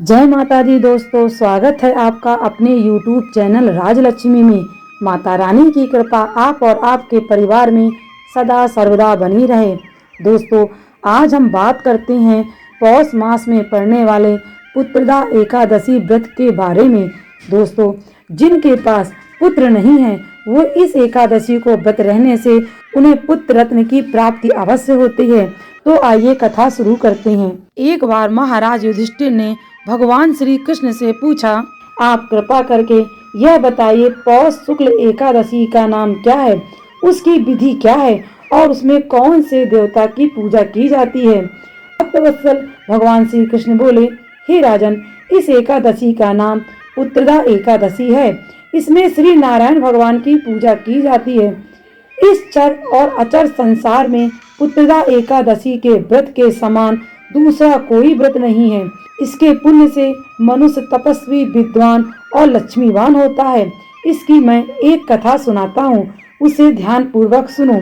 जय माता दी दोस्तों, स्वागत है आपका अपने YouTube चैनल राजलक्ष्मी में। माता रानी की कृपा आप और आपके परिवार में सदा सर्वदा बनी रहे। दोस्तों, आज हम बात करते हैं पौष मास में पड़ने वाले पुत्रदा एकादशी व्रत के बारे में। दोस्तों, जिनके पास पुत्र नहीं है वो इस एकादशी को व्रत रहने से उन्हें पुत्र रत्न की प्राप्ति अवश्य होती है। तो आइए कथा शुरू करते हैं। एक बार महाराज युधिष्ठिर ने भगवान श्री कृष्ण से पूछा, आप कृपा करके यह बताइए पौष शुक्ल एकादशी का नाम क्या है, उसकी विधि क्या है और उसमें कौन से देवता की पूजा की जाती है। भक्तवत्सल भगवान श्री कृष्ण बोले, हे राजन, इस एकादशी का नाम पुत्रदा एकादशी है। इसमें श्री नारायण भगवान की पूजा की जाती है। इस चर और अचर संसार में पुत्रदा एकादशी के व्रत के समान दूसरा कोई व्रत नहीं है। इसके पुण्य से मनुष्य तपस्वी, विद्वान और लक्ष्मीवान होता है। इसकी मैं एक कथा सुनाता हूँ, उसे ध्यान पूर्वक सुनो।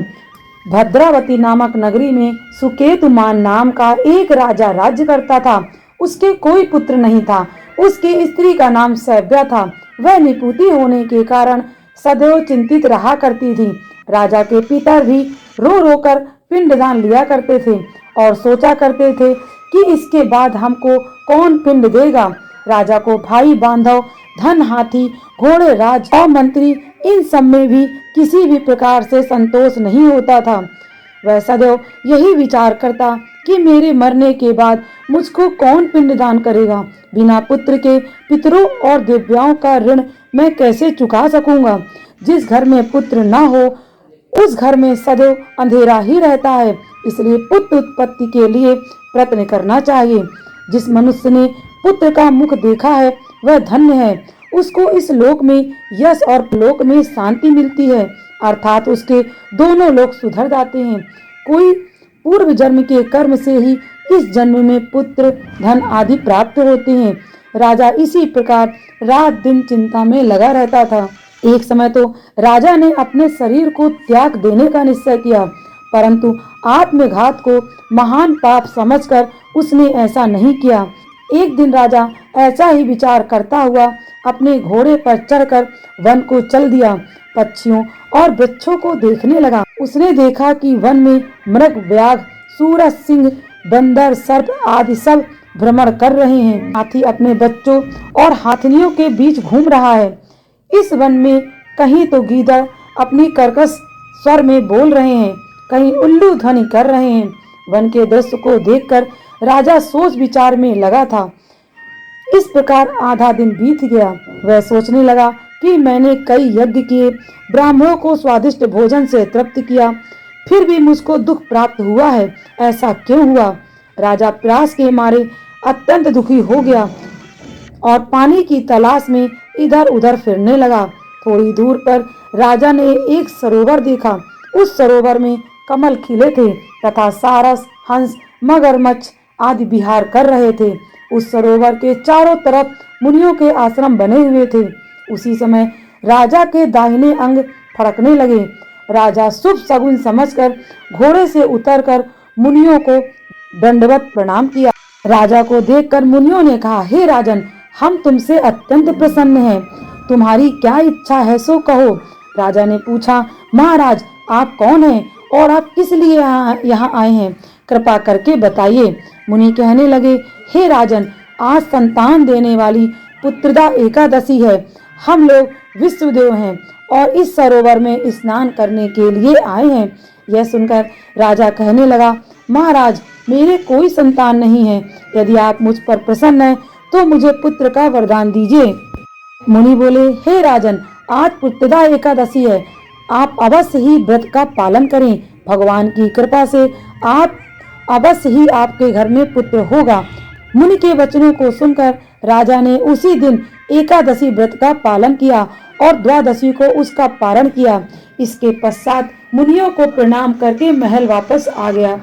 भद्रावती नामक नगरी में सुकेतुमान नाम का एक राजा राज्य करता था। उसके कोई पुत्र नहीं था। उसकी स्त्री का नाम सैव्या था। वह निपुती होने के कारण सदैव चिंतित रहा करती थी। राजा के पिता भी रो रो कर पिंडदान लिया करते थे और सोचा करते थे कि इसके बाद हमको कौन पिंड देगा। राजा को भाई बांधव, धन, हाथी, घोड़े, राज और मंत्री, इन सब में भी किसी भी प्रकार से संतोष नहीं होता था। वह सदैव यही विचार करता कि मेरे मरने के बाद मुझको कौन पिंडदान करेगा। बिना पुत्र के पितरों और दिव्याओं का ऋण मैं कैसे चुका सकूंगा। जिस घर में पुत्र न हो उस घर में सदैव अंधेरा ही रहता है। इसलिए पुत्र उत्पत्ति के लिए प्रयत्न करना चाहिए। जिस मनुष्य ने पुत्र का मुख देखा है वह धन्य है। उसको इस लोक में यश और लोक में शांति मिलती है, अर्थात उसके दोनों लोक सुधर जाते हैं। कोई पूर्व जन्म के कर्म से ही इस जन्म में पुत्र, धन आदि प्राप्त होते हैं। राजा इसी प्रकार रात दिन चिंता में लगा रहता था। एक समय तो राजा ने अपने शरीर को त्याग देने का निश्चय किया, परंतु आत्मघात को महान पाप समझकर उसने ऐसा नहीं किया। एक दिन राजा ऐसा ही विचार करता हुआ अपने घोड़े पर चढ़कर वन को चल दिया। पक्षियों और वृक्षों को देखने लगा। उसने देखा कि वन में मृग, व्याघ, सूरज, सिंह, बंदर, सर्प आदि सब भ्रमण कर रहे हैं। हाथी अपने बच्चों और हाथिनियों के बीच घूम रहा है। इस वन में कहीं तो गीदड़ अपनी कर्कश स्वर में बोल रहे हैं, कहीं उल्लू ध्वनि कर रहे हैं। वन के दृश्य को देखकर राजा सोच विचार में लगा था। इस प्रकार आधा दिन बीत गया। वह सोचने लगा कि मैंने कई यज्ञ किए, ब्राह्मणों को स्वादिष्ट भोजन से तृप्त किया, फिर भी मुझको दुख प्राप्त हुआ है। ऐसा क्यों हुआ? राजा प्यास के मारे अत्यंत दुखी हो गया और पानी की तलाश में इधर उधर फिरने लगा। थोड़ी दूर पर राजा ने एक सरोवर देखा। उस सरोवर में कमल खिले थे तथा सारस, हंस, मगरमच्छ आदि विहार कर रहे थे। उस सरोवर के चारों तरफ मुनियों के आश्रम बने हुए थे। उसी समय राजा के दाहिने अंग फड़कने लगे। राजा शुभ शगुन समझकर घोड़े से उतरकर मुनियों को दंडवत प्रणाम किया। राजा को देखकर मुनियों ने कहा, हे राजन, हम तुमसे अत्यंत प्रसन्न हैं। तुम्हारी क्या इच्छा है सो कहो। राजा ने पूछा, महाराज, आप कौन हैं और आप किस लिए यहाँ आए हैं? कृपा करके बताइए। मुनि कहने लगे, हे राजन, आज संतान देने वाली पुत्रदा एकादशी है। हम लोग विश्वदेव हैं और इस सरोवर में स्नान करने के लिए आए हैं। यह सुनकर राजा कहने लगा, महाराज, मेरे कोई संतान नहीं है। यदि आप मुझ पर प्रसन्न हैं तो मुझे पुत्र का वरदान दीजिए। मुनि बोले, हे राजन, आज पुत्रदा एकादशी है। आप अवश्य ही व्रत का पालन करें। भगवान की कृपा से आप अवश्य ही आपके घर में पुत्र होगा। मुनि के वचनों को सुनकर राजा ने उसी दिन एकादशी व्रत का पालन किया और द्वादशी को उसका पारण किया। इसके पश्चात मुनियों को प्रणाम करके महल वापस आ गया।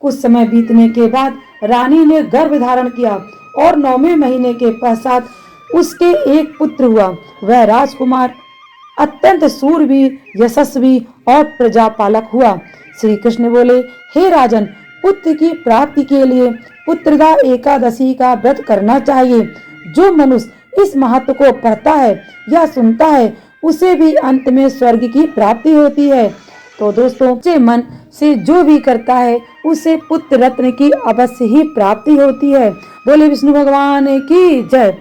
कुछ समय बीतने के बाद रानी ने गर्भ धारण किया और 9वें महीने के पश्चात उसके एक पुत्र हुआ। वह राजकुमार अत्यंत सूरवीर, यशस्वी और प्रजापालक हुआ। श्री कृष्ण बोले, हे राजन, पुत्र की प्राप्ति के लिए पुत्रदा एकादशी का व्रत करना चाहिए। जो मनुष्य इस महत्व को पढ़ता है या सुनता है उसे भी अंत में स्वर्ग की प्राप्ति होती है। तो दोस्तों, सच्चे मन से जो भी करता है उसे पुत्र रत्न की अवश्य ही प्राप्ति होती है। बोले विष्णु भगवान की जय।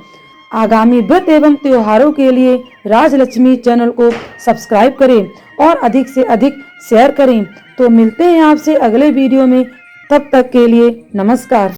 आगामी व्रत एवं त्योहारों के लिए राजलक्ष्मी चैनल को सब्सक्राइब करें और अधिक से अधिक शेयर करें। तो मिलते हैं आपसे अगले वीडियो में, तब तक के लिए नमस्कार।